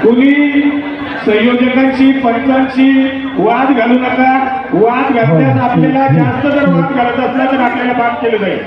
कुणी संयोजकांशी पंचांशी वाद घालू नका. वाद घालण्यास आपल्याला जास्त जर वाद घालत असला तर आपल्याला बाद केलं जाईल.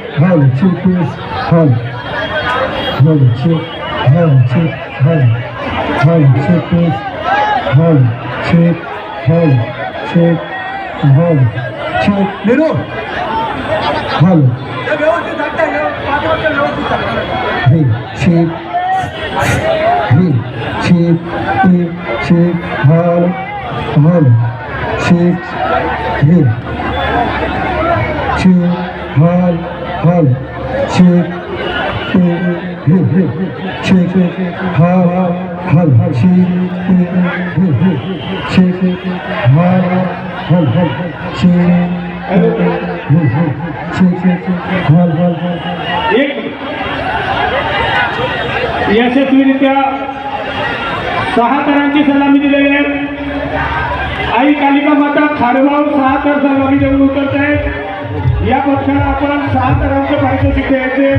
यशस्वीरित्या 6 तरांची सलामी दिलेली आहे. आई कालिका माता खारगाव 6 तर सलामी देऊन उतरत आहेत. या पक्षाला आपण 6 तरांचं पारितोषिक द्यायचे.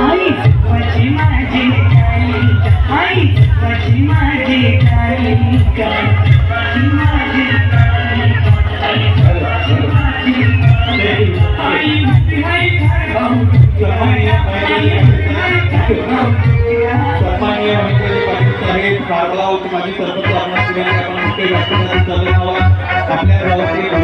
आई माझी माझी कालिका, आई माझी माझी कालिका, माझी माझी माझी